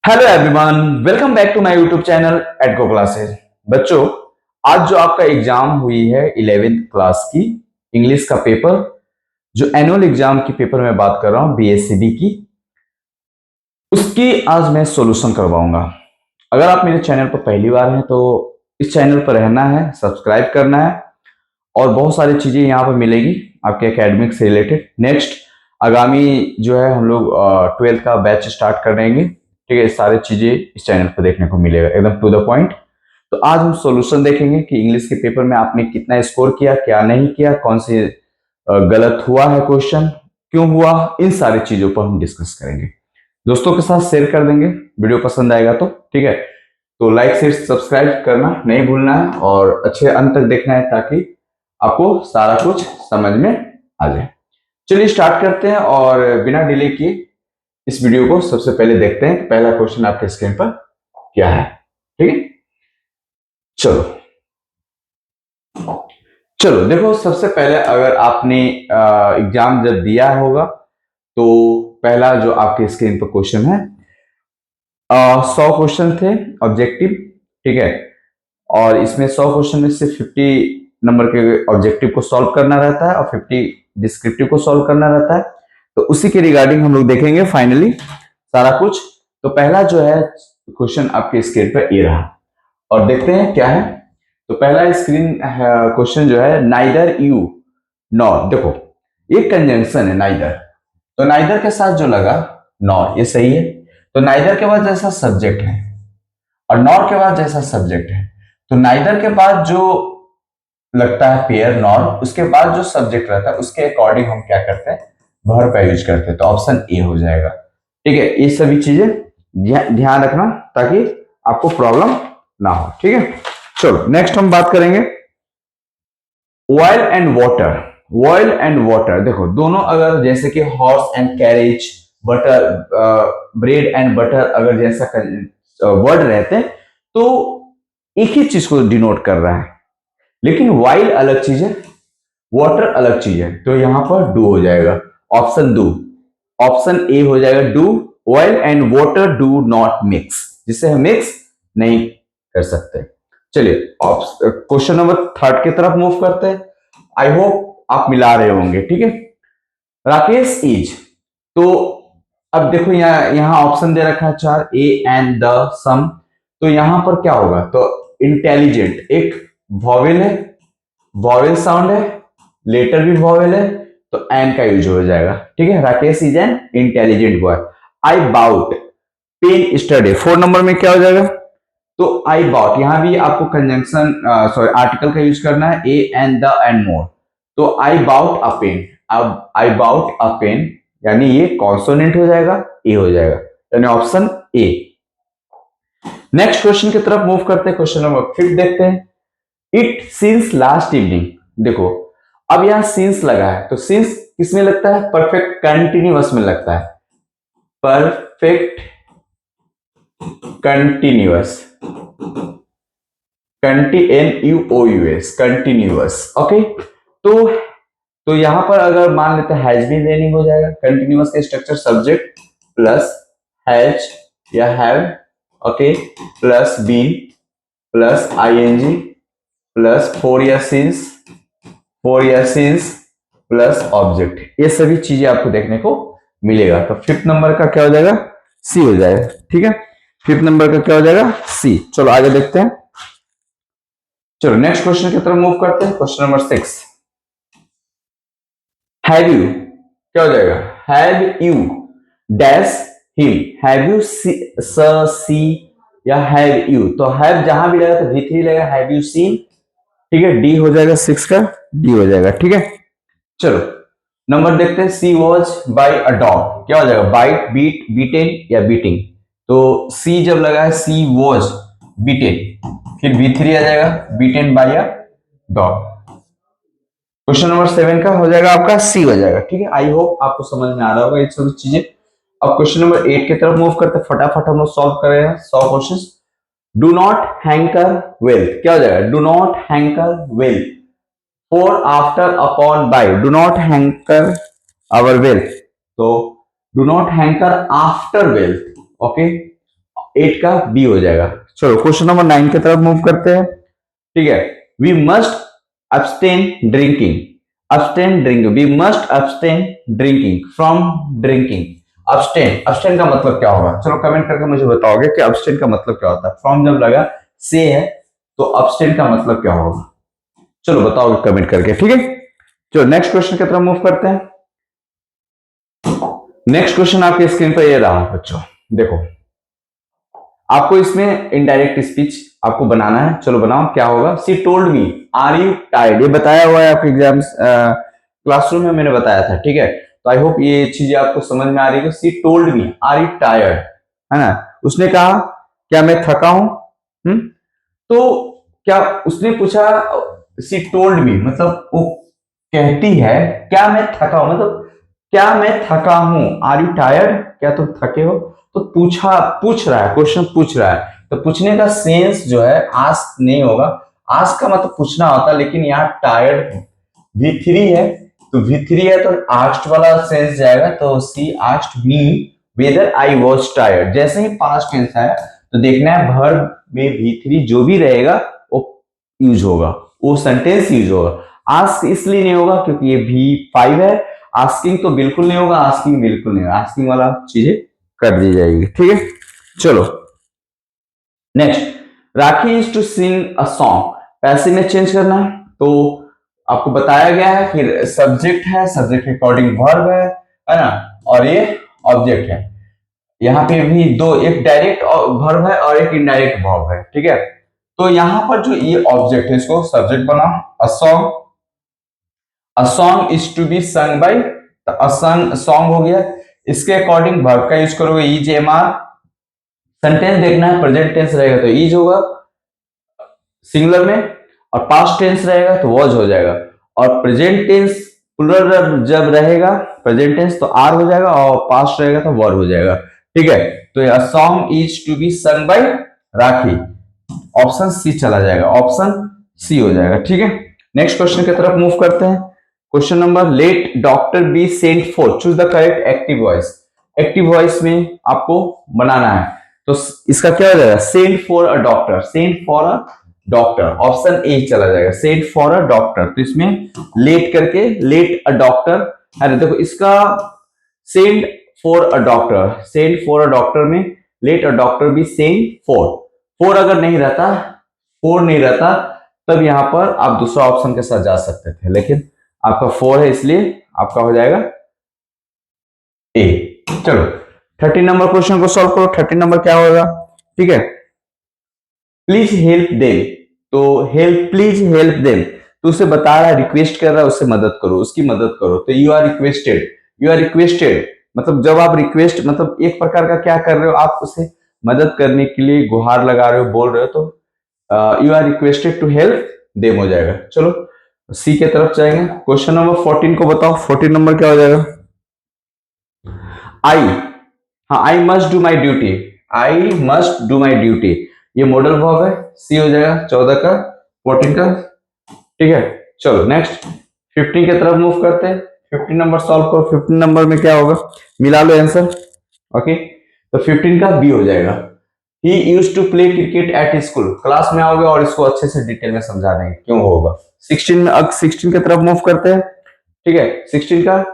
Hello everyone, welcome back to my YouTube channel एडको classes. बच्चों, आज जो आपका एग्जाम हुई है 11th क्लास की इंग्लिश का पेपर, जो एनुअल एग्जाम की पेपर में बात कर रहा हूं बीएससीबी की, उसकी आज मैं सॉल्यूशन करवाऊंगा। अगर आप मेरे चैनल पर पहली बार हैं तो इस चैनल पर रहना है, सब्सक्राइब करना है और बहुत सारी चीजें यहाँ पर मिलेगी आपके एकेडमिक से रिलेटेड। नेक्स्ट आगामी जो है हम लोग 12th का बैच स्टार्ट कर देंगे। ठीक है, सारी चीजें इस चैनल पर देखने को मिलेगा, एकदम टू द पॉइंट। तो आज हम सॉल्यूशन देखेंगे कि इंग्लिश के पेपर में आपने कितना स्कोर किया, क्या नहीं किया, कौन से गलत हुआ है क्वेश्चन, क्यों हुआ, इन सारी चीजों पर हम डिस्कस करेंगे। दोस्तों के साथ शेयर कर देंगे, वीडियो पसंद आएगा तो। ठीक है, तो लाइक शेयर सब्सक्राइब करना नहीं भूलना है और अच्छे अंत तक देखना है ताकि आपको सारा कुछ समझ में आ जाए। चलिए स्टार्ट करते हैं और बिना डिले किए इस वीडियो को सबसे पहले देखते हैं कि पहला क्वेश्चन आपके स्क्रीन पर क्या है। ठीक है, चलो चलो देखो, सबसे पहले अगर आपने एग्जाम जब दिया होगा तो पहला जो आपके स्क्रीन पर क्वेश्चन है, 100 क्वेश्चन थे ऑब्जेक्टिव। ठीक है, और इसमें 100 क्वेश्चन में से 50 नंबर के ऑब्जेक्टिव को सॉल्व करना रहता है और 50 डिस्क्रिप्टिव को सॉल्व करना रहता है। तो उसी के रिगार्डिंग हम लोग देखेंगे फाइनली सारा कुछ। तो पहला जो है क्वेश्चन आपके स्क्रीन पर ये रहा और देखते हैं क्या है। तो पहला स्क्रीन क्वेश्चन जो है, नाइदर यू नॉर। देखो, ये कंजंक्शन है नाइदर, तो नाइदर के साथ जो लगा नॉर, ये सही है। तो नाइदर के बाद जैसा सब्जेक्ट है और नॉर के बाद जैसा सब्जेक्ट है, तो नाइदर के बाद जो लगता है पेयर नॉर, उसके बाद जो सब्जेक्ट रहता है उसके अकॉर्डिंग हम क्या करते हैं, वर्ब का यूज करते हैं। तो ऑप्शन ए हो जाएगा। ठीक है, ये सभी चीजें ध्यान रखना ताकि आपको प्रॉब्लम ना हो। ठीक है, चलो नेक्स्ट हम बात करेंगे oil and water. Oil and water, देखो दोनों अगर जैसे कि horse and carriage, butter, bread and butter अगर जैसा वर्ड रहते हैं तो एक ही चीज को डिनोट कर रहा है, लेकिन वाइल अलग चीज है, वाटर अलग चीज है। तो यहां पर डू हो जाएगा, ऑप्शन डू, ऑप्शन ए हो जाएगा do. Oil and water do not mix, जिसे हम मिक्स नहीं कर सकते। चलिए क्वेश्चन नंबर 3 की तरफ मूव करते हैं। आई होप आप मिला रहे होंगे। ठीक है, राकेश इज, तो अब देखो यहाँ ऑप्शन दे रखा है 4, ए एंड द सम। तो यहां पर क्या होगा, तो इंटेलिजेंट एक वॉवेल है, वॉवेल साउंड है, लेटर भी वॉवेल है, तो एन का यूज हो जाएगा। ठीक है, Rakesh is an intelligent boy. I bout pen study, 4 number में क्या हो जाएगा, तो आई बाउट, यहां भी आपको कंजंक्शन सॉरी आर्टिकल का यूज करना है, A and the and more. तो आई बाउट अ पेन, अब आई बाउट अ पेन यानी ये कॉन्सोनेंट हो जाएगा, ए हो जाएगा, यानी ऑप्शन ए। नेक्स्ट क्वेश्चन की तरफ मूव करते हैं, क्वेश्चन नंबर 5 देखते हैं। इट सिंस लास्ट इवनिंग, देखो अब यहां सिंस लगा है, तो सिंस किसमें लगता है, परफेक्ट कंटिन्यूअस में लगता है, perfect continuous, NUOUS continuous. Okay, तो यहां पर अगर मान लेते हैं हैज बीन रेनिंग हो जाएगा। कंटिन्यूअस का स्ट्रक्चर सब्जेक्ट प्लस हैज या have, okay, plus been plus ING plus for या सिंस प्लस ऑब्जेक्ट, ये सभी चीजें आपको देखने को मिलेगा। तो 5th नंबर का क्या हो जाएगा, सी हो जाएगा। ठीक है, 5th नंबर का क्या हो जाएगा, सी। चलो आगे देखते हैं। चलो नेक्स्ट क्वेश्चन की तरफ मूव करते हैं, क्वेश्चन नंबर 6। हैव यू क्या हो जाएगा, have you dash him, have you see या हैव यू, तो हैव जहां भी लगा तो V3 लगेगा, हैव यू सीन। ठीक है, डी हो जाएगा 6 का, डी हो जाएगा। ठीक है, चलो नंबर देखते हैं। सी वॉज बाय अ डॉग, क्या हो जाएगा, बाइट, बीट, बीटेन या बीटिंग। तो सी जब लगा है, सी वॉज बीटेन, फिर V3 आ जाएगा, beaten by a dog. Question number 7 का हो जाएगा आपका सी हो जाएगा। ठीक है, आई होप आपको समझ में आ रहा होगा ये सभी चीजें। अब क्वेश्चन नंबर 8 की तरफ मूव करते हैं, फटाफट हम लोग सॉल्व कर रहे हैं 100 question. Do not hanker wealth, क्या हो जाएगा, do not hanker wealth for after upon by, do not hanker our wealth, तो do not hanker after wealth. Okay, 8 का बी हो जाएगा। चलो क्वेश्चन नंबर 9 की तरफ मूव करते हैं। ठीक है, we must abstain drinking, abstain drinking, we must abstain drinking from drinking. abstain का मतलब क्या होगा? चलो कमेंट करके मुझे बताओगे कि abstain का मतलब क्या होता है। फ्रॉम जब लगा से है तो abstain का मतलब क्या होगा? चलो बताओगे कमेंट करके, ठीक है। चलो नेक्स्ट क्वेश्चन की तरफ मूव करते हैं। नेक्स्ट क्वेश्चन आपके स्क्रीन पर ये रहा बच्चों, देखो आपको इसमें इनडायरेक्ट स्पीच आपको बनाना है। चलो बनाओ, क्या होगा? She told me are you tired, ये बताया हुआ है आपके एग्जाम्स क्लासरूम में मैंने बताया था, ठीक है। तो आई होप ये चीजें आपको समझ में आ रही है। She told me are you tired, है ना। उसने कहा क्या मैं थका हूं? तो क्या उसने पूछा, सी टोल्ड मी मतलब वो कहती है क्या मैं थका हूं, मतलब क्या मैं थका हूं। आर यू टायर्ड, क्या तुम थके हो? तो पूछ रहा है, क्वेश्चन पूछ रहा है। तो पूछने का सेंस जो है आस्क नहीं होगा। आस्क का मतलब पूछना होता है, लेकिन यहाँ टायर्ड V3 है, तो V3 है तो आस्क्ड वाला सेंस जाएगा। तो she asked me whether I was tired. जैसे ही पास्ट टेंस आया तो देखना है वर्ब में V3 जो भी रहेगा वो यूज होगा, वो सेंटेंस यूज होगा। आस्क इसलिए नहीं होगा क्योंकि ये V5 है। आस्किंग तो बिल्कुल नहीं होगा, आस्किंग बिल्कुल नहीं होगा, आस्किंग वाला चीजें कर दी जाएगी, ठीक है। चलो next, Rakhi is to sing a song, passive में चेंज करना है। तो आपको बताया गया है कि सब्जेक्ट है, सब्जेक्ट के अकॉर्डिंग वर्ब है ना, और ये ऑब्जेक्ट है। यहाँ पे भी दो, एक डायरेक्ट वर्ब है और एक इनडायरेक्ट वर्ब है, ठीक है। तो यहाँ पर जो ये ऑब्जेक्ट है इसको सब्जेक्ट बनाओ। A song, a song is to be sung by, a song हो गया। इसके अकॉर्डिंग वर्ब का यूज करोगे इज एम आर। सेंटेंस देखना है, प्रेजेंट टेंस रहेगा तो इज होगा सिंगुलर में, और पास्ट टेंस रहेगा तो वॉज हो जाएगा। और प्रेजेंट टेंस प्लुरल जब रहेगा प्रेजेंट टेंस तो आर हो जाएगा, और पास्ट रहेगा तो वर हो जाएगा, ठीक है। तो a song is to be sung by Rakhi, option C चला जाएगा, ऑप्शन सी हो जाएगा, ठीक है। नेक्स्ट क्वेश्चन की तरफ मूव करते हैं। Question number, let doctor be sent for, choose the correct active voice. Active voice में आपको बनाना है, तो इसका क्या हो जाएगा? Sent for a doctor, sent for a doctor, option A चला जाएगा, सेंट फॉर अ डॉक्टर। तो इसमें लेट करके लेट अ डॉक्टर, अरे देखो इसका sent for a doctor, sent for a doctor में let a doctor be sent for. For अगर नहीं रहता, फोर नहीं रहता, तब यहां पर आप दूसरा ऑप्शन के साथ जा सकते थे, लेकिन आपका फोर है इसलिए आपका हो जाएगा ए। चलो 13 नंबर क्वेश्चन को सॉल्व करो। 13 नंबर क्या होगा? ठीक है, प्लीज हेल्प देम। तो हेल्प, प्लीज हेल्प देम, तो उसे बता रहा है, रिक्वेस्ट कर रहा है, उससे मदद करो, उसकी मदद करो। तो you are requested, you are requested मतलब जब आप रिक्वेस्ट मतलब एक प्रकार का क्या कर रहे हो, आप उसे मदद करने के लिए गुहार लगा रहे हो, बोल रहे हो, तो you are requested to help them हो जाएगा। चलो सी के तरफ जाएंगे। क्वेश्चन नंबर 14 को बताओ, 14 नंबर क्या हो जाएगा? आई, हाँ I must do my duty, I must do my duty, ये मॉडल वर्ब है, सी हो जाएगा 14 का, 14 का, ठीक है। चलो नेक्स्ट 15 की तरफ मूव करते हैं। 15 नंबर सॉल्व करो। 15 नंबर में क्या होगा? मिला लो आंसर, ओके। तो 15 का बी हो जाएगा। He used to play cricket at school, class में आओगे और इसको अच्छे से डिटेल में समझा देंगे क्यों होगा। 16, अब 16 की तरफ मूव करते हैं, ठीक है। 16 का,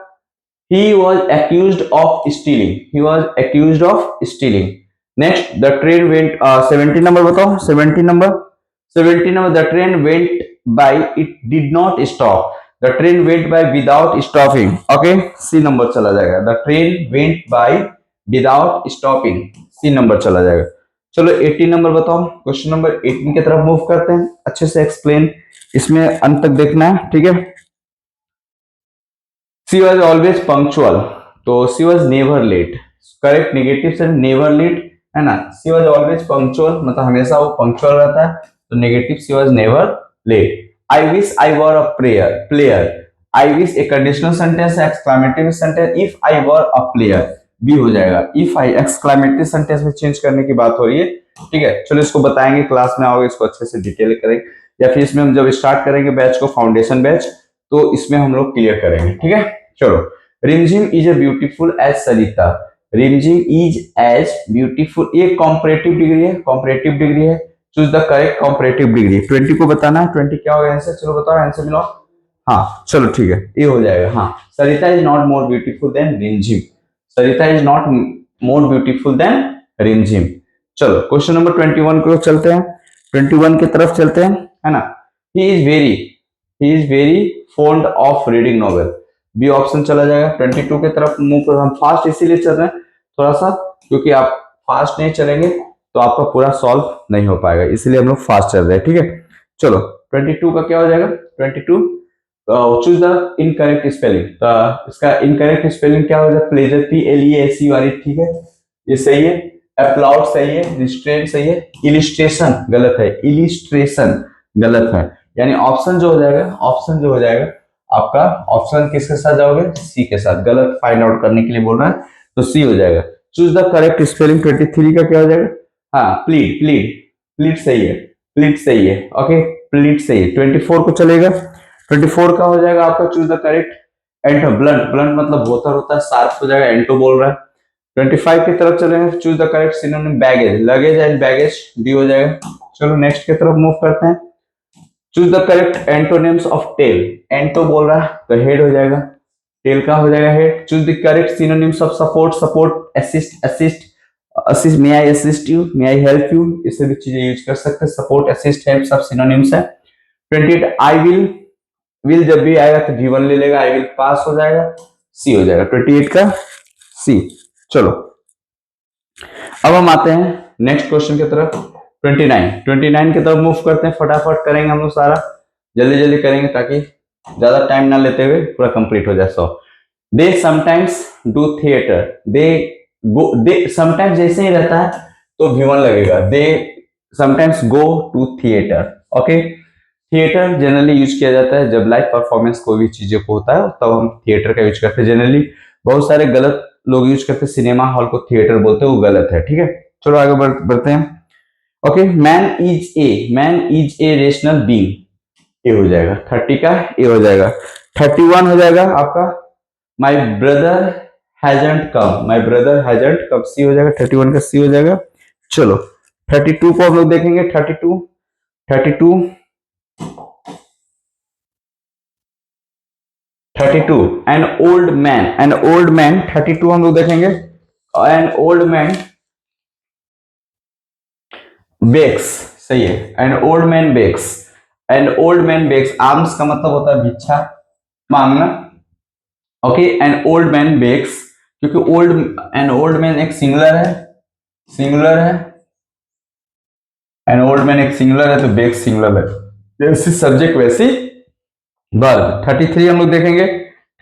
he was accused of stealing, he was accused of stealing. Next the train went 17 number बताओ, 17 number, 17 number, the train went by, it did not stop, the train went by without stopping, okay, C number चला जाएगा, the train went by without stopping, C number चला जाएगा। चलो 18 number बताओ। Question number 18 की तरफ move करते हैं, अच्छे से एक्सप्लेन इसमें अंत तक देखना है, ठीक है। सी वॉज ऑलवेज पंक्चुअल, तो she was never late, correct negative से नेवर लेट, है ना। सी वॉज ऑलवेज पंक्चुअल मतलब हमेशा वो पंक्चुअल रहता है, तो negative she was never late. I wish I were a player, I wish एक कंडीशनल सेंटेंस है, exclamatory sentence, if I were a player B हो जाएगा। इफ आई एक्सक्लेमेटरी सेंटेंस में चेंज करने की बात हो रही है, ठीक है। चलो इसको बताएंगे, क्लास में आओगे इसको अच्छे से डिटेल करेंगे, या फिर इसमें हम जब स्टार्ट करेंगे बैच को, फाउंडेशन बैच, तो इसमें हम लोग क्लियर करेंगे, ठीक है। चलो, रिमझिम इज ए ब्यूटीफुल एज सरिता, रिमझिम इज एज ब्यूटीफुल, ये कॉम्परेटिव डिग्री है, कॉम्परेटिव डिग्री है। Choose the correct comparative degree. 20 को बताना है, 20 क्या होगा आंसर, चलो बताओ आंसर मिलाओ। हाँ चलो ठीक है, ये हो जाएगा। हाँ, Sarita is not more beautiful than Rimjhim, Sarita is not more beautiful than Rimjhim. चलो क्वेश्चन नंबर 21 को चलते हैं, 21 की तरफ चलते हैं, है ना। He is very fond of reading novel, B option चला जाएगा। 22 की तरफ मूव कर, हम फास्ट इसीलिए चल रहे हैं थोड़ा सा, क्योंकि आप फास्ट नहीं चलेंगे तो आपका पूरा सॉल्व नहीं हो पाएगा, इसलिए हम लोग फास्ट चल रहे हैं, ठीक है। चलो 22 का क्या हो जाएगा, 22 चूज द इनकरेक्ट स्पेलिंग। इसका इनकरेक्ट स्पेलिंग क्या हो जाएगा, प्लेजर, PLEAC वाली, ठीक है, ये सही है। अप्लाउड सही है, रिस्ट्रेंट सही है, इलिस्ट्रेशन गलत है, इलिस्ट्रेशन गलत है, यानी ऑप्शन जो हो जाएगा, ऑप्शन जो हो जाएगा आपका, ऑप्शन किसके साथ जाओगे, सी के साथ। गलत फाइंड आउट करने के लिए बोल रहा है तो सी हो जाएगा। Choose the correct spelling. 23 का क्या हो जाएगा, हाँ प्लीड, प्लीड सही है, प्लीड सही है, ओके प्लीड सही है। 24 को चलेगा, 24 का हो जाएगा आपका, choose the correct anto, blunt, blunt मतलब बोथर होता है, शार्प हो जाएगा, एंटो बोल रहा है। 25 की तरफ चलेंगे, choose the correct synonym, baggage, luggage and baggage, D हो जाएगा। चलो नेक्स्ट की तरफ मूव करते हैं। Choose the correct antonyms of tell, anto बोल रहा है तो हेड हो जाएगा, टेल का हो जाएगा head. Choose the correct synonyms of support, support assist, assist may I assist you, may I help you, इससे भी चीजें यूज कर सकते हैं, सपोर्ट असिस्ट हेल्प सब सिनोनिम्स है। 28 आई विल जब भी आएगा तो V1 ले लेगा, आई विल पास हो जाएगा, सी हो जाएगा 28 का सी। चलो अब हम आते हैं नेक्स्ट क्वेश्चन की तरफ, 29 की तरफ मूव करते हैं, फटाफट करेंगे हम लोग सारा, जल्दी जल्दी करेंगे ताकि ज्यादा टाइम ना लेते हुए पूरा कंप्लीट हो जाए। So they sometimes do theatre, they sometimes जैसे ही रहता है तो V1 लगेगा, they sometimes go to theatre, okay. Theatre generally use किया जाता है जब लाइव परफॉर्मेंस कोई भी चीजों को होता है, तब हम थिएटर का यूज करते हैं। जनरली बहुत सारे गलत लोग यूज करते हैं, सिनेमा हॉल को थिएटर बोलते हैं, वो गलत है, ठीक है। चलो आगे बढ़ते हैं। Okay, man is a rational being, ये हो जाएगा 30 का, ये हो जाएगा। 31 हो जाएगा आपका, my brother hasn't come, my brother hasn't come, C हो जाएगा, 31 का सी हो जाएगा। चलो 32 को हम लोग देखेंगे, 32 एन ओल्ड मैन 32 हम लोग देखेंगे, एन ओल्ड मैन बेक्स, सही है, an old man begs, an old man begs, alms का मतलब होता है भिक्षा मांगना, okay. An old man begs, क्योंकि एन ओल्ड मैन एक सिंगुलर है, एन ओल्ड मैन एक सिंगुलर है तो बेक्स सिंगुलर है, जैसी सब्जेक्ट वैसी वर्ब। 33 हम लोग देखेंगे,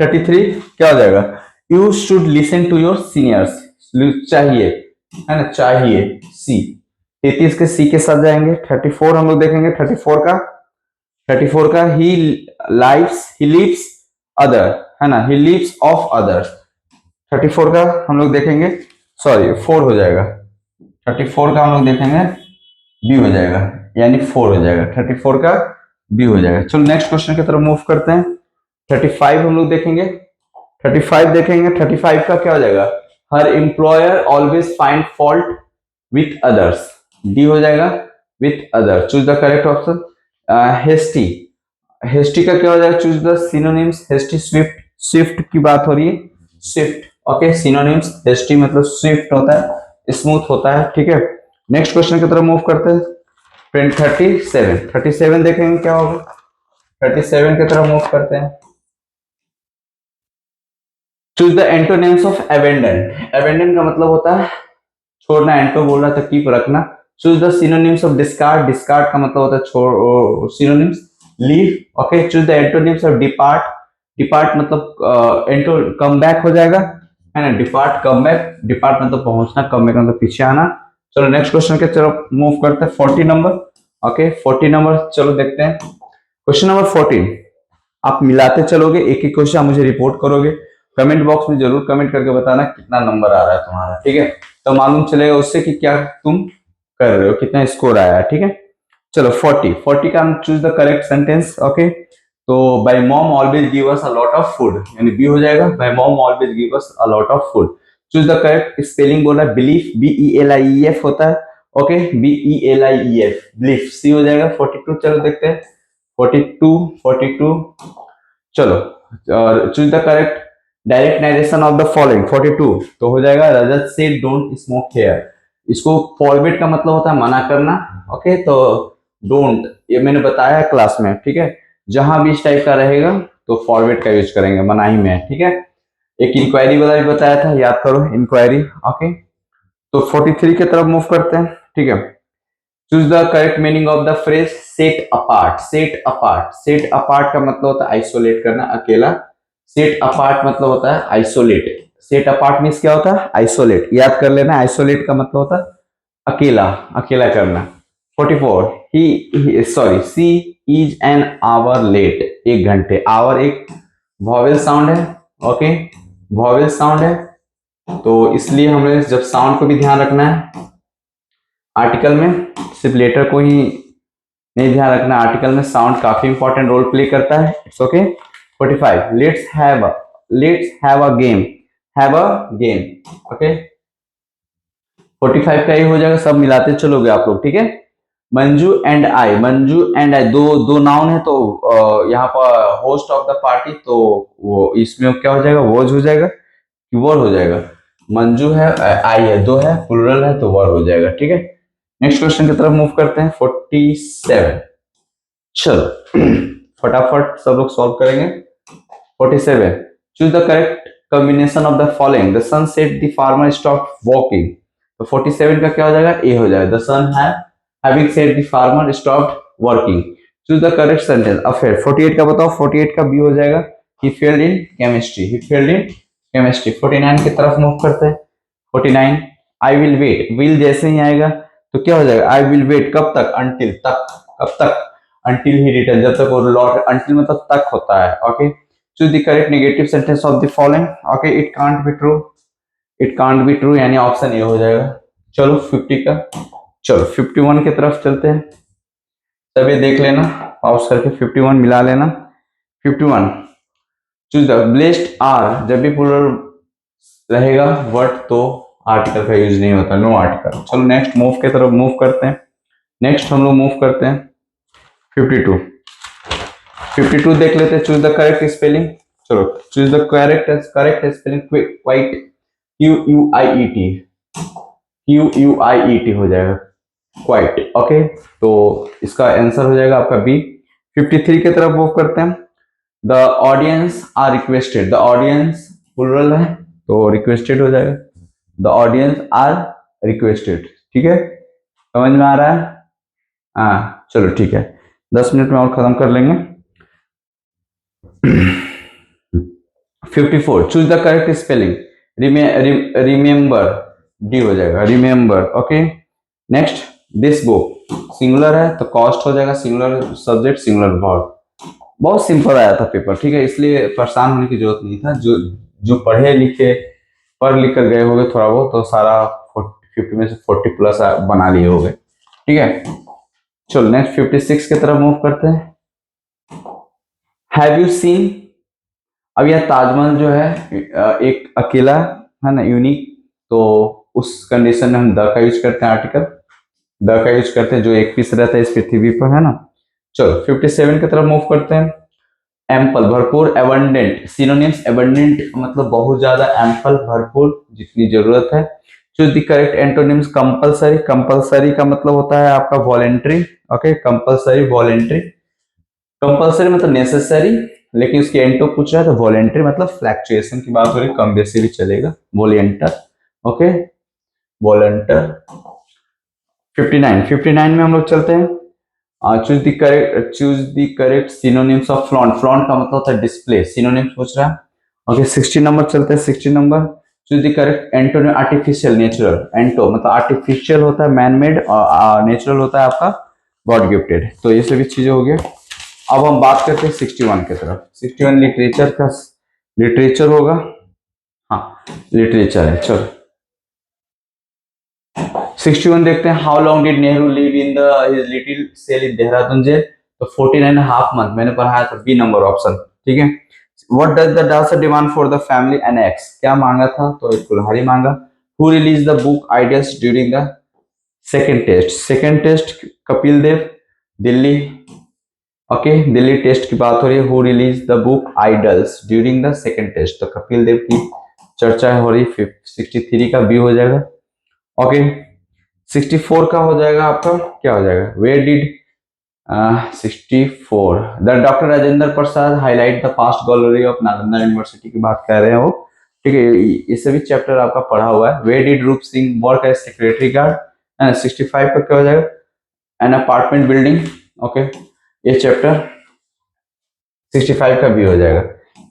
33 क्या हो जाएगा, you should listen to your seniors, चाहिए, है ना, चाहिए, सी। 33 के सी के साथ जाएंगे। 34 हम लोग देखेंगे, 34 का ही लिव्स अदर, है ना, ही लिव्स ऑफ अदर्स। 34 का हम लोग देखेंगे, सॉरी 4 हो जाएगा, 34 का हम लोग देखेंगे बी हो जाएगा, यानी 4 हो जाएगा, 34 का बी हो जाएगा। चलो नेक्स्ट क्वेश्चन की तरफ मूव करते हैं। 35 हम लोग देखेंगे, 35 का क्या हो जाएगा, her employer always find fault with others, D हो जाएगा, with other. Choose the correct option. Hasty का क्या हो जाएगा, choose the synonyms, hasty swift की बात हो रही है, स्विफ्ट, ओके। सिनोनिम्स, हेस्टी मतलब स्विफ्ट होता है, स्मूथ होता है, ठीक है। नेक्स्ट क्वेश्चन की तरफ मूव करते हैं। 37 देखेंगे क्या होगा, 37 की तरफ मूव करते हैं। Choose the antonyms of abandon का मतलब होता है छोड़ना, एंटो बोल रहा था कीप रखना। Choose the synonyms of discard का मतलब होता है छोड़, synonyms leave, okay. Choose the antonyms of depart मतलब एंटो कम बैक हो जाएगा, है ना, डिपार्ट मतलब पहुंचना, कम बैक मतलब पीछे आना। चलो नेक्स्ट क्वेश्चन के तरफ मूव करते हैं, 40 नंबर, ओके 40 नंबर, चलो देखते हैं। क्वेश्चन नंबर 14, आप मिलाते चलोगे, एक एक क्वेश्चन मुझे रिपोर्ट करोगे, कमेंट बॉक्स में जरूर कमेंट करके बताना कितना नंबर आ रहा है तुम्हारा, ठीक है, तो मालूम चलेगा उससे कि क्या तुम कर रहे हो, कितना स्कोर आया है, ठीक है। चलो 40 का हम choose the correct sentence, okay. तो by mom always give us a lot of food, यानी बी हो जाएगा, by mom always give us a lot of food. Choose the correct spelling बोला, बिलीफ BELIEF होता है, ओके, BELIEF, बिलीफ सी हो जाएगा। 42 चलो देखते हैं, 42 चलो, और choose the correct direct narration of the following. 42 तो हो जाएगा रजत से डोंट स्मोक हेयर। इसको फॉरबिड का मतलब होता है मना करना, ओके, तो डोंट ये मैंने बताया क्लास में, ठीक है, जहां भी इस टाइप का रहेगा तो फॉरबिड का यूज करेंगे, मनाही में, ठीक है। एक इंक्वायरी वाला भी बताया था, याद करो इंक्वायरी, ओके। तो 43 की तरफ मूव करते हैं, ठीक है। Choose the correct meaning of the phrase set apart. Set apart, set apart का मतलब होता है आइसोलेट करना, अकेला। सेट अपार्ट मतलब होता है आइसोलेट। सेट अपार्ट मीन्स क्या होता है? आइसोलेट, याद कर लेना, आइसोलेट का मतलब होता है अकेला, अकेला करना। 44 ही sorry she is an hour late, एक घंटे। आवर एक वॉवेल साउंड है, ओके, वॉवेल साउंड है, तो इसलिए हमें जब साउंड को भी ध्यान रखना है आर्टिकल में, सिर्फ लेटर को ही नहीं ध्यान रखना, आर्टिकल में साउंड काफी इंपॉर्टेंट रोल प्ले करता है। It's okay. 45 let's have a game, have a game, okay. 45 का ही हो जाएगा, सब मिलाते चलोगे आप लोग, ठीक है। Manju and I, Manju and I दो दो नाउन है, तो यहाँ पर होस्ट ऑफ द पार्टी, तो वो इसमें क्या हो जाएगा? वॉज हो जाएगा कि वर हो जाएगा? मंजू है, आई है, दो है, प्लूरल है, तो वर हो जाएगा, ठीक है। नेक्स्ट क्वेश्चन की तरफ मूव करते हैं, 47। चलो फटाफट सब लोग सॉल्व करेंगे। 47 choose the correct combination of the following. The son said the farmer stop walking, तो 47 का क्या हो जाएगा? ए हो जाएगा। The son having said the farmer stopped working. Choose the correct sentence. अब फिर 48 का बताओ, 48 का बी हो जाएगा, he failed in chemistry, he failed in chemistry. 49 की तरफ मूव करते हैं। 49 आई विल वेट, विल जैसे ही आएगा तो क्या हो जाएगा? आई विल वेट, कब तक? अंटिल, तक, कब तक? अंटिल ही रिटर्न, जब तक वो लौट, अंटिल मतलब तक होता है, okay. Choose the correct negative sentence of the following, okay. It can't be true, it can't be true, यानी ऑप्शन ए हो जाएगा। चलो 50 का, चलो 51 की तरफ चलते हैं, तभी देख लेना, पॉज करके 51 मिला लेना। 51 चूज द ब्लेस्ड आर, जब भी प्लूरल रहेगा वर्ड तो आर्टिकल का यूज नहीं होता, नो आर्टिकल। चलो नेक्स्ट मूव की तरफ मूव करते हैं। नेक्स्ट हम लोग मूव करते हैं 52। 52 देख लेते हैं, चूज द करेक्ट स्पेलिंग। चलो choose the correct spelling, quite, QUIET, QUIET हो जाएगा, क्वाइट, ओके। तो इसका आंसर हो जाएगा आपका बी। 53 की तरफ मूव करते हैं। The audience are requested, the audience plural है तो रिक्वेस्टेड हो जाएगा। द ऑडियंस आर रिक्वेस्टेड, ठीक है, समझ में आ रहा है? हाँ चलो ठीक है, 10 मिनट में और खत्म कर लेंगे। 54 choose the correct spelling. Remember, D हो जाएगा, remember, okay. Next this book, singular है तो कॉस्ट हो जाएगा, सिंगुलर सब्जेक्ट, सिंगुलर वर्ब। बहुत सिंपल आया था पेपर, ठीक है, इसलिए परेशान होने की जरूरत नहीं था। जो जो पढ़े लिखे, पढ़ लिख कर गए होगे थोड़ा बहुत, तो सारा 50 में से 40 प्लस बना लिए होगे, ठीक है। चलो नेक्स्ट 56 की तरफ मूव करते हैं। हैव यू सीन, अब यह ताजमहल जो है एक अकेला है ना, यूनिक, तो उस कंडीशन में हम द का यूज करते हैं, आर्टिकल द का यूज करते हैं, जो एक पीस रहता है इस पृथ्वी पर, है ना। चलो 57 की तरफ मूव करते हैं। एम्पल, भरपूर, एबंडेंट, सिनोनिम्स, एबंडेंट मतलब बहुत ज्यादा, एम्पल भरपूर, जितनी जरूरत है। Choose the correct antonyms. Compulsory, compulsory का मतलब होता है आपका voluntary, okay, compulsory, voluntary. Compulsory मतलब नेसेसरी, लेकिन उसकी एंटो पूछ रहा है तो वॉलेंट्री मतलब फ्लैक्चुएशन की बात हो रही, कम बेसी भी चलेगा, वॉलेंटर, ओके, वॉलेंटर। 59 में हम लोग चलते हैं। Choose the correct synonyms of flaunt, flaunt का मतलब होता है डिस्प्ले, सिनोनिम्स पूछ रहा है, ओके। 60 नंबर चलते हैं, 60 number. Choose the correct antonym. Artificial, natural, एंटो मतलब आर्टिफिशियल होता है मैन मेड, और नेचुरल होता है आपका गॉड गिफ्टेड, तो ये सभी चीजें हो गई। अब हम बात करते हैं 61 की तरफ। 61 लिटरेचर का, लिटरेचर होगा, हाँ लिटरेचर है। चलो 61 देखते हैं। How long did Nehru live in the his little cell in Dehradun jail, तो 14.5 मंथ मैंने पढ़ाया था, बी नंबर ऑप्शन, ठीक है। What does the dancer demand for the family? An X. क्या मांगा था? तो एक कुल्हाड़ी मांगा. Who released the book Ideas during the second test? Second test Kapil Dev, Delhi. Okay, Delhi test की बात हो रही है. Who released the book Idols during the second test? तो कपिल देव की चर्चा हो रही. 63 का बी हो जाएगा. ओके, 64 का हो जाएगा आपका. क्या हो जाएगा? Where did 64 the doctor Rajendra Prasad highlight the past glory of Nalanda university की बात कर रहे हैं वो. ठीक है, इससे भी चैप्टर आपका पढ़ा हुआ है. Where did Roop Singh work as secretary guard. 65 का क्या हो जाएगा? An apartment building. ओके, ये चैप्टर 65 का भी हो जाएगा.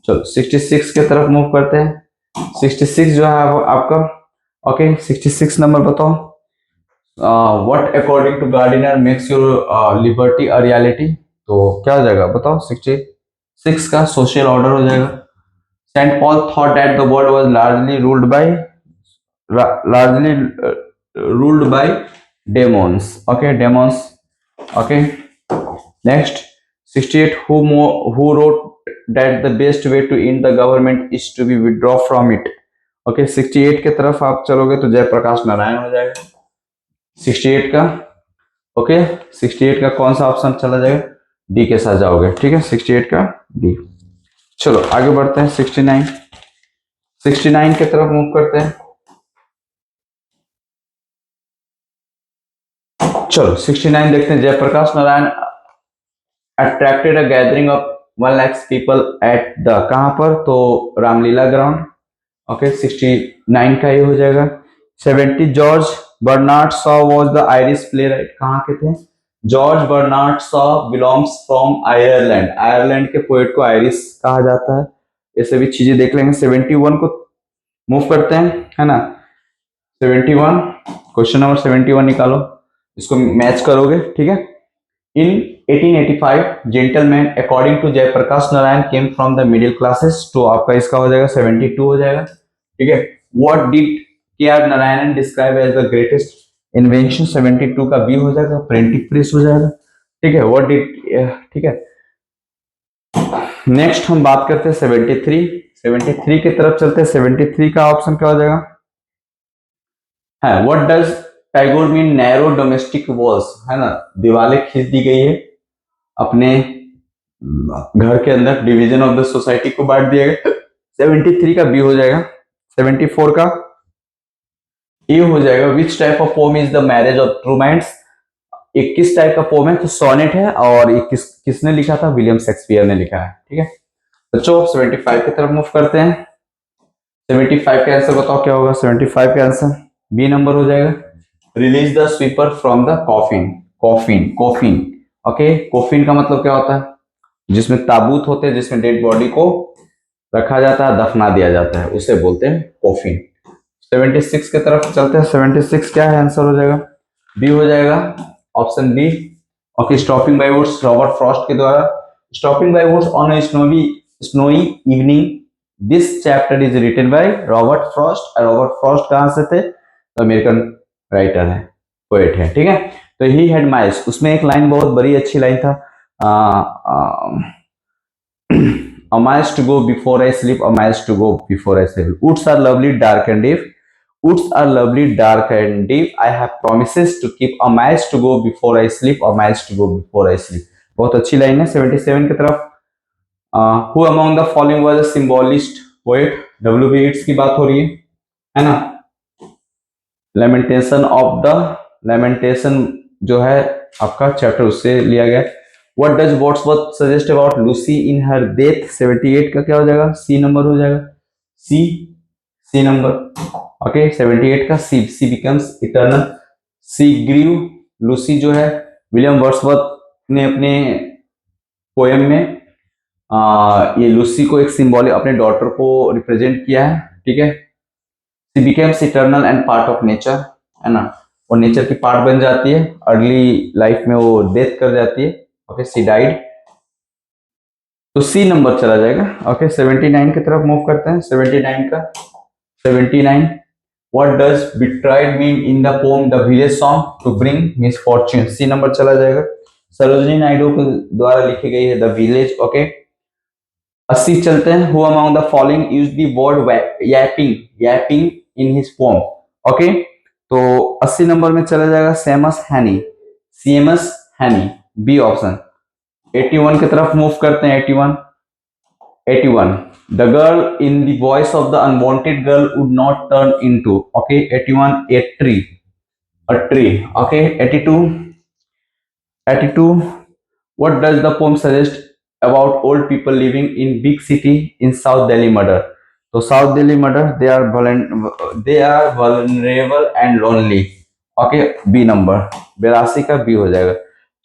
चलो 66 के तरफ मूव करते हैं. 66 जो है आपका. ओके, 66 नंबर बताओ. What according to Gardiner makes your liberty a reality. तो क्या हो जाएगा बताओ? 66 का सोशल ऑर्डर हो जाएगा. Saint Paul thought that the world was largely ruled by demons. Okay, demons. Okay, next 68. Who wrote that the best way to end the government is to be withdraw from it. Okay, 68 के तरफ आप चलोगे तो जयप्रकाश नारायण हो जाएगा. 68 का. Okay, 68 का कौन सा ऑप्शन चला जाएगा? डी के साथ जाओगे. ठीक है, 68 का डी. चलो आगे बढ़ते हैं. 69 की तरफ मूव करते हैं. चलो 69 देखते हैं. Jayaprakash Narayan attracted a gathering of 1 lakh people at the, कहां पर? तो रामलीला ग्राउंड. ओके, 69 का ये हो जाएगा. 70. George Bernard Shaw was the Irish playwright. कहाँ के थे? George Bernard Shaw belongs from Ireland. Ireland के पोएट को आयरिश कहा जाता है. ये सभी चीजें देख लेंगे. 71 को मूव करते हैं, है ना. 71, क्वेश्चन नंबर 71 निकालो. इसको मैच करोगे. ठीक है. In 1885 gentleman according to Jayaprakash Narayan came from the middle classes. तो आपका इसका हो जाएगा 72 हो जाएगा. ठीक है. What did K R Narayanan describe as the greatest invention. 72 का बी हो जाएगा. प्रिंटिंग प्रेस हो जाएगा. ठीक है. What did. ठीक है. नेक्स्ट हम बात करते हैं 73 की तरफ चलते हैं. 73 का ऑप्शन क्या हो जाएगा? है what does Tagore mean narrow domestic walls. है ना, दीवारें खींच दी गई है अपने घर के अंदर. डिवीजन ऑफ द सोसाइटी को बांट दिया गया. 73 का बी हो जाएगा. 74 का ए हो जाएगा. Which type of poem is the marriage of true minds. 21 type का पोम है. तो सोनेट है. और ये किसने लिखा था? विलियम शेक्सपियर ने लिखा है. ठीक है बच्चों. 75 की तरफ मूव करते हैं. 75 का आंसर बताओ क्या होगा? 75 का आंसर बी नंबर हो जाएगा. Release the sweeper from the coffin. Coffin. Okay, coffin का मतलब क्या होता है? जिसमें ताबूत होते हैं, जिसमें डेड बॉडी को रखा जाता है, दफना दिया जाता है, उसे बोलते हैं कॉफिन. 76 की तरफ चलते हैं. 76 क्या है? आंसर हो जाएगा बी हो जाएगा. Option B. Okay, stopping by woods Robert Frost के द्वारा. Stopping by woods on a snowy evening. This chapter is written by Robert Frost. Robert Frost कहां से थे? तो अमेरिकन राइटर है, पोएट है. ठीक है. तो ही हैड माइल्स. उसमें एक लाइन बहुत बड़ी अच्छी लाइन था. A miles to go before I sleep, a miles to go before I sleep. Woods are lovely, dark and deep. Woods are lovely, dark and deep. I have promises to keep, a miles to go before I sleep, a miles to go before I sleep. बहुत अच्छी line है. 77 की तरफ. Who among the following was a symbolist poet? W.B. Yeats की बात हो रही है ना. लेमेंटेशन जो है आपका चैप्टर उससे लिया गया. What does Wordsworth suggest about Lucy in her death? 78 का क्या हो जाएगा? सी नंबर हो जाएगा. सी नंबर. ओके, 78 का सी becomes eternal. सी ग्रीव. लूसी जो है विलियम वर्ड्सवर्थ ने अपने पोएम में ये लूसी को एक सिंबॉलिक अपने डॉटर को रिप्रेजेंट किया है. ठीक है. सी becomes eternal and part of nature. है ना, वो नेचर की पार्ट बन जाती है. अर्ली लाइफ में वो डेथ कर जाती है. Okay, she died. तो सी नंबर चला जाएगा. ओके, 79 की तरफ मूव करते हैं. 79 what does betide mean in the poem the village song? To bring misfortune. C number चला जाएगा. सरोजिनी नायडू के द्वारा लिखी गई है द विलेज. ओके, 80 चलते हैं. Who among the following use the word yapping in his poem? Okay, तो 80 नंबर में चला जाएगा सेमस हैनी. सीएमएस हैनी, बी ऑप्शन. 81 की तरफ मूव करते हैं. 81. 81. The girl in the voice of the unwanted girl would not turn into. Okay. 81. A tree. A tree. Okay. 82. 82. What does the poem suggest about old people living in big city in South Delhi murder? तो South Delhi murder, they are vulnerable and lonely. Okay, B number. 82 का B हो जाएगा.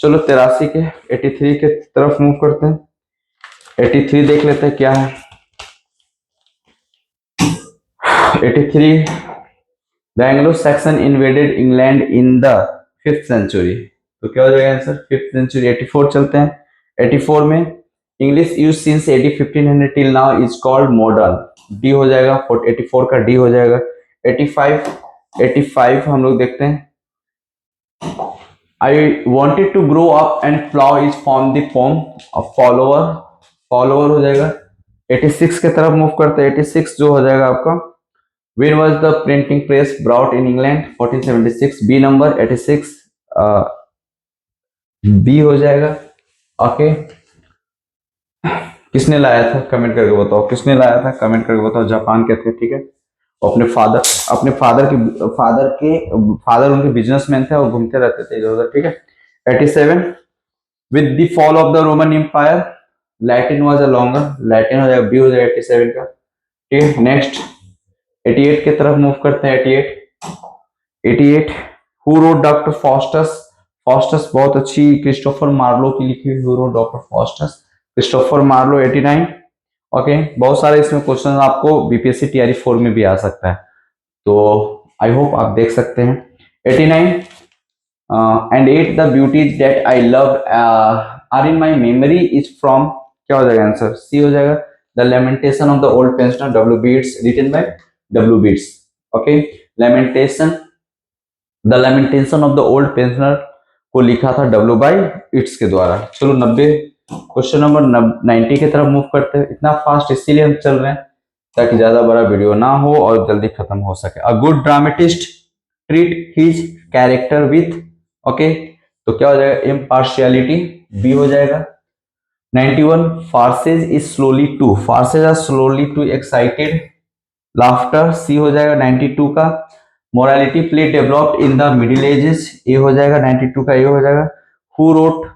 चलो 83 के 83 के तरफ move करते हैं. 83 देख लेते हैं क्या है. 83. The Anglo-Saxon invaded England in the 5th century. तो क्या हो जाएगा आंसर? 5th century. 84 चलते हैं. 84 में English use since AD 1500 till now is called modern. D हो जाएगा. 84 का डी हो जाएगा. 85. 85 हम लोग देखते हैं. I wanted to grow up and plow is from the poem of follower. Follower हो जाएगा. 86 के तरफ मूव करते हैं. 86 जो हो जाएगा आपका, when was the printing press brought in England? 1476. B number. 86 B हो जाएगा. ओके, किसने लाया था कमेंट करके बताओ. किसने लाया था कमेंट करके बताओ. जापान के थे. ठीक है, अपने फादर उनके बिजनेसमैन थे और घूमते रहते थे इधर उधर. ठीक है. 87. With the fall of the Roman Empire Latin was a longer. Latin हो जाएगा. बी हो जाएगा 87 का. ठीक है. नेक्स्ट 88 की तरफ मूव करते हैं. 88. Who wrote Doctor Faustus? Faustus बहुत अच्छी क्रिस्टोफर मार्लो की लिखी हुई. Who wrote Doctor Faustus? Christopher Marlowe. 89. Okay, बहुत सारे इसमें क्वेश्चन आपको बीपीएससी टीआरई 4 में भी आ सकता है, तो आई होप आप देख सकते हैं. 89. And 8 the beauties that I love are in my memory is from. क्या हो जाएगा आंसर? सी हो जाएगा. The lamentation of the old pensioner W B Yeats written by W B Yeats. Okay, lamentation, the lamentation of the old pensioner को लिखा था W by its के द्वारा. चलो 90 क्वेश्चन नंबर 90 की तरफ मूव करते हैं. इतना फास्ट इसीलिए हम चल रहे हैं ताकि ज्यादा बड़ा वीडियो ना हो और जल्दी खत्म हो सके. A good dramatist treat his character with. Okay, तो क्या हो जाएगा? इम्पार्शियलिटी. बी हो जाएगा. 91. Farces is solely to. Farces are solely to excited laughter. C हो जाएगा. 92 का morality play developed in the middle ages. A हो जाएगा. 92 का ए हो जाएगा. Who wrote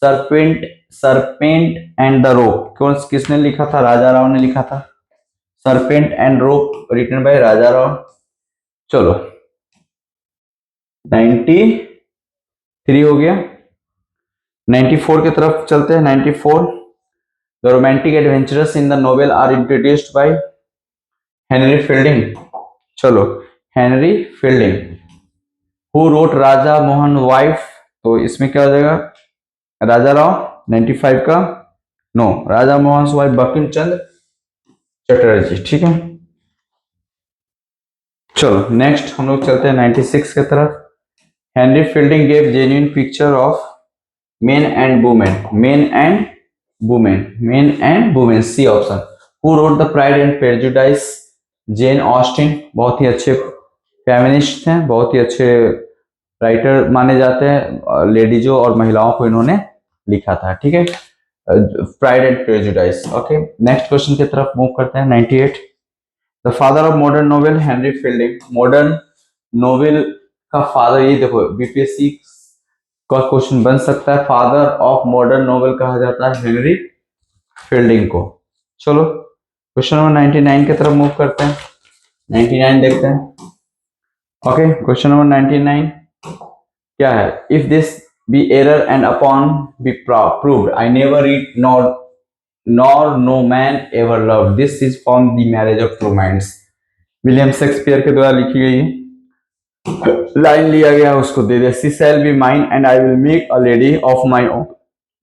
serpent and the rope? कौन किसने लिखा था? राजा राव ने लिखा था. Serpent and rope written by राजा राव. चलो 93 हो गया. 94 की तरफ चलते हैं. 94. The romantic adventurous in the novel are introduced by Henry Fielding. चलो, Henry Fielding. Who wrote Raja Mohan wife? तो इसमें क्या हो जाएगा? राजा राव. 95 का नो, राजा मोहन वाइफ बंकिम चंद्र चटर्जी. ठीक है. चलो नेक्स्ट हम लोग चलते हैं 96 की तरफ. Henry Fielding gave genuine picture of men and women. Men and women. C option. Who wrote the Pride and Prejudice? Jane Austen. बहुत ही अच्छे फेमिनिस्ट हैं, बहुत ही अच्छे राइटर माने जाते हैं. लेडीजों और महिलाओं को इन्होंने लिखा था. ठीक है. Pride and prejudice. Okay, next question की तरफ मूव करते हैं. 98. The father of modern novel Henry fielding. Modern novel का फादर, ये देखो बीपीएससी का क्वेश्चन बन सकता है. फादर ऑफ मॉडर्न नोवेल कहा जाता है हेनरी फील्डिंग को. चलो क्वेश्चन नंबर 99 की तरफ मूव करते हैं. 99 देखते हैं. ओके, क्वेश्चन नंबर 99 क्या है? If this be error and upon be proved I never read nor no man ever love. This is from the marriage of two minds. William Shakespeare के द्वारा लिखी गई लाइन लिया गया, उसको दे दे. She shall be mine and I will make a lady of my own.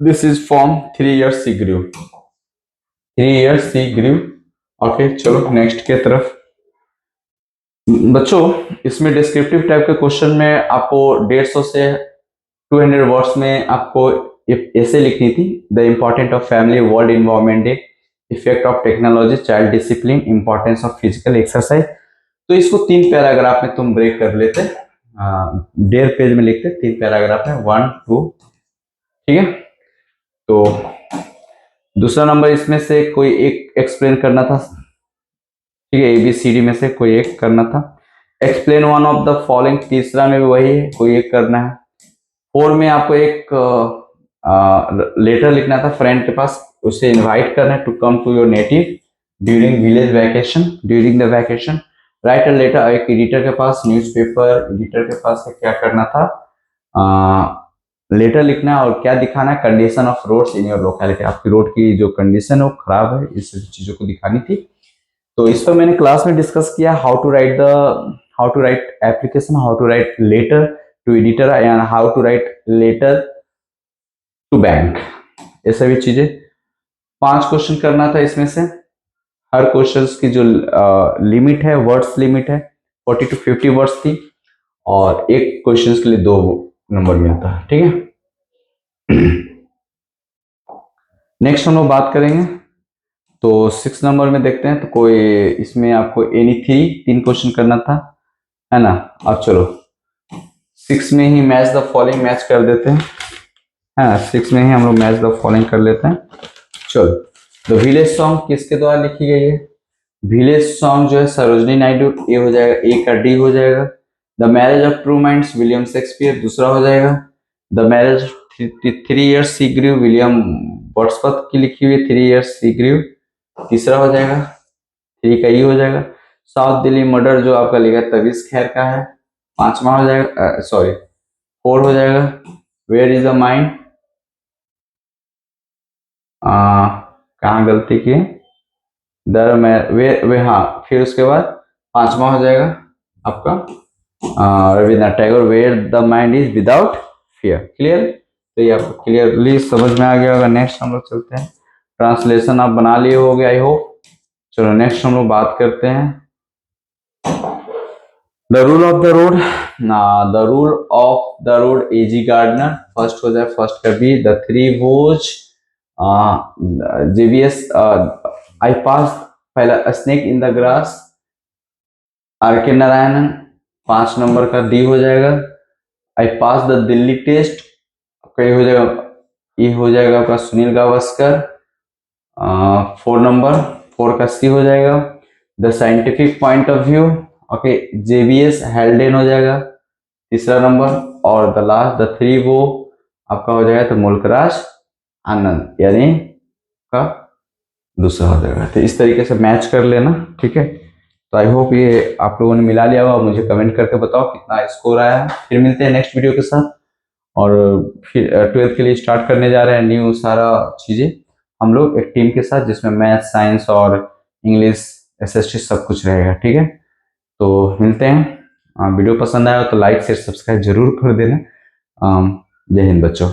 This is from 3 years she grieve. 3 years she grieve. Okay, चलो नेक्स्ट के तरफ. बच्चों, इसमें डिस्क्रिप्टिव टाइप के क्वेश्चन में आपको 150 से 200 वर्ड्स में आपको ऐसे लिखनी थी. The important of family world environment day. Effect of technology, child discipline, importance of physical exercise. तो इसको 3 पैराग्राफ में तुम ब्रेक कर लेते, 1.5 पेज में लिखते 3 पैराग्राफ में, 1 2, ठीक है। तो दूसरा नंबर इसमें से कोई एक एक्सप्लेन करना था, ठीक है, ABCD में से कोई एक करना था। Explain one of the following, तीसरा में भी वही है, कोई एक करना है। 4 में आपको एक लेटर लिखना था फ्रेंड के पास, उसे इनवाइट करना है to come to your native during village vacation, during the vacation. Write a letter, एक एडिटर के पास, न्यूज़पेपर एडिटर के पास है, क्या करना था, लेटर लिखना है और क्या दिखाना है, condition of roads in your locality, आपकी रोड की जो कंडीशन है वो खराब है, इस चीजों को दिखानी थी। तो इस पर मैंने क्लास में डिस्कस किया how to write application, how to write letter to editor and how to write letter to bank, ये सभी चीजें। 5 क्वेश्चन करना था इसमें से, हर क्वेश्चन की जो लिमिट है, वर्ड्स लिमिट है 40 to 50 वर्ड्स थी, और एक क्वेश्चन के लिए 2 नंबर मिलता है, ठीक है। नेक्स्ट हम लोग बात करेंगे, तो 6 नंबर में देखते हैं, तो कोई इसमें आपको एनी 3 क्वेश्चन करना था, है ना। अब चलो 6 में ही मैच द फॉलोइंग मैच कर देते हैं, है ना, 6 में ही हम लोग मैच द फॉलोइंग कर लेते हैं। चलो, द विलेज सॉन्ग किसके द्वारा लिखी गई है, विलेज सॉन्ग जो है सरोजनी नायडू, ए हो जाएगा, ए का डी हो जाएगा। The marriage of true minds, William Shakespeare, दूसरा हो जाएगा। The marriage 3 years she grew, William Wordsworth की लिखी हुई 3 इयर्स सी ग्रीव, तीसरा हो जाएगा, 3 का ई हो जाएगा। साउथ दिल्ली मर्डर जो आपका लिखा तबीज खैर का है, 5वां हो जाएगा, सॉरी 4 हो जाएगा। वेयर इज द माइंड, कहाँ गलती की, दर में वे हाँ, फिर उसके बाद 5वां हो जाएगा आपका Rabindranath Tagore, where the mind is without fear. Clear, तो ये आपको क्लियरली समझ में आ गया होगा। नेक्स्ट हम लोग चलते हैं, ट्रांसलेशन आप बना लिए होगे आई होप। चलो नेक्स्ट हम लोग बात करते हैं, the rule of the road, the rule of the road, AG Gardiner, first हो जाए, फर्स्ट का B. The 3 vows, JBS, I pass पहला snake in the grass, RK Narayanan, 5 number का डी हो जाएगा। I pass the Delhi test, कई हो जाएगा, ये हो जाएगा आपका सुनील गावस्कर, 4 नंबर, 4 का सी हो जाएगा। The scientific point of view, okay, JBS हेल्डेन हो जाएगा, तीसरा नंबर। और द लास्ट, द 3 वो आपका हो जाएगा तो मुल्कराज आनंद, यानी का दूसरा हो जाएगा। तो इस तरीके से मैच कर लेना, ठीक है। तो आई होप ये आप लोगों ने मिला लिया होगा, मुझे कमेंट करके बताओ कितना स्कोर आया है। फिर मिलते हैं नेक्स्ट वीडियो के साथ, और फिर 12th के लिए स्टार्ट करने जा रहे हैं न्यू सारा चीज़ें हम लोग एक टीम के साथ, जिसमें मैथ, साइंस और इंग्लिश, SST सब कुछ रहेगा, ठीक है। तो मिलते हैं, वीडियो पसंद आया तो लाइक शेयर सब्सक्राइब जरूर कर देना। जय हिंद बच्चों।